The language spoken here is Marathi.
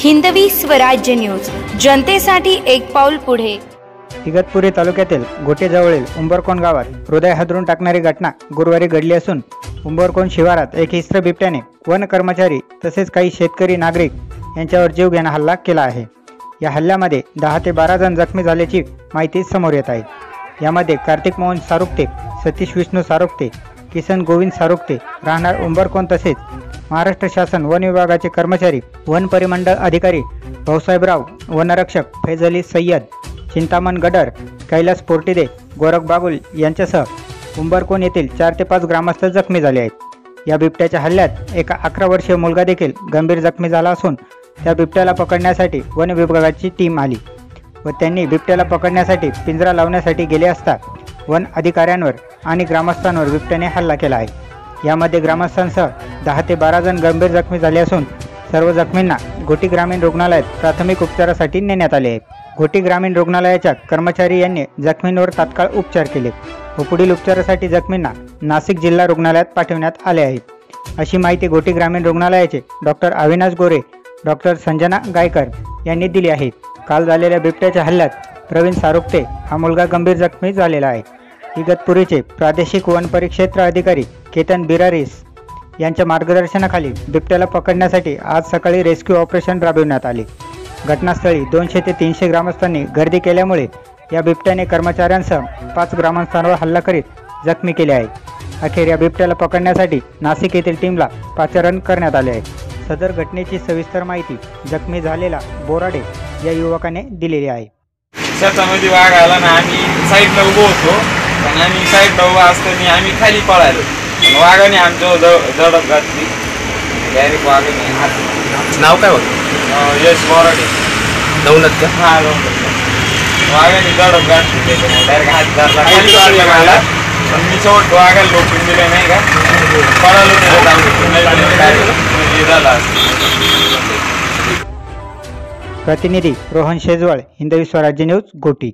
हिंदवी स्वराज्य न्यूज, जनतेसाठी एक पाऊल पुढे। इगतपुरी तालुक्यातील गोटेजवळील उंबरकोण गावात हृदय हादरून टाकणारी घटना गुरुवारी घडली असून उंबरकोण शिवारात एक हिंस्त्र बिबट्याने वन कर्मचारी तसेच काही शेतकरी नागरिक यांच्यावर जीवघेणा हल्ला केला आहे। या हल्ल्यामध्ये 10 ते 12 जण जखमी झाल्याची माहिती समोर येत आहे। यामध्ये कार्तिक मोहन सारुक्ते, सतीश विष्णू सारुक्ते, किसन गोविंद सारुक्ते राहणार उंबरकोण तसेच महाराष्ट्र शासन वन विभागाचे कर्मचारी, वन परिमंडळ अधिकारी भाऊसाहेबराव, वनरक्षक फैज अली सय्यद, चिंतामण गडर, कैलास पोर्टिदे, गोरख बागुल यांच्यासह उंबरकोण येथील 4 ते 5 ग्रामस्थ जखमी झाले आहेत। या बिबट्याच्या हल्ल्यात एका 11 वर्षीय मुलगा देखील गंभीर जखमी झाला असून त्या बिबट्याला पकडण्यासाठी वन विभागाची टीम आली व त्यांनी बिबट्याला पकडण्यासाठी पिंजरा लावण्यासाठी गेले असता वन अधिकाऱ्यांवर आणि ग्रामस्थांवर बिबट्याने हल्ला केला आहे। यामध्ये ग्रामस्थांसह 10 ते 12 जण गंभीर जखमी झाले असून सर्व जखमींना घोटी ग्रामीण रुग्णालयात प्राथमिक उपचारासाठी नेण्यात आले आहे। घोटी ग्रामीण रुग्णालयाच्या कर्मचारी यांनी जखमींवर तात्काळ उपचार केले व पुढील उपचारासाठी जखमींना नाशिक जिल्हा रुग्णालयात पाठवण्यात आले आहे, अशी माहिती घोटी ग्रामीण रुग्णालयाचे डॉक्टर अविनाश गोरे, डॉक्टर संजना गायकर यांनी दिली आहे। काल झालेल्या बिबट्याच्या हल्ल्यात प्रवीण सारुक्ते हा मुलगा गंभीर जखमी झालेला आहे। इगतपुरीचे प्रादेशिक वन परिक्षेत्र अधिकारी केतन बिरारीस यांच्या मार्गदर्शनाखाली बिबट्याला पकडण्यासाठी आज सकाळी रेस्क्यू ऑपरेशन राबविण्यात आले। घटनास्थळी 200 ते 300 ग्रामस्थांनी गर्दी केल्यामुळे या बिबट्याने कर्मचाऱ्यांसह 5 ग्रामस्थांवर हल्ला करीत जखमी केले आहे। अखेर या बिबट्याला पकडण्यासाठी नाशिक येथील टीमला पाचारण करण्यात आले आहे। सदर घटनेची सविस्तर माहिती जखमी झालेला बोराडे या युवकाने दिलेली आहे। शेतामध्ये वाघ आला ना, आम्ही साईडला उभो होतो आणि आम्ही साईडला उभा असताना आम्ही खाली पळालो। वाघाने आमच्या झडप घातली, डायरेक्ट वाघाने। नाव काय होतं? यश बोराडे। नवनत का? हां, वाघाने झडप घातली, त्याच्यामुळे डायरेक्ट हात धरला, खाली काढला मला। पण मी शेवट वाघाला लोटून दिले नाही का, पळालो झाला। प्रतिनिधी रोहन शेजवळ, हिंदवी स्वराज्य न्यूज, गोटी।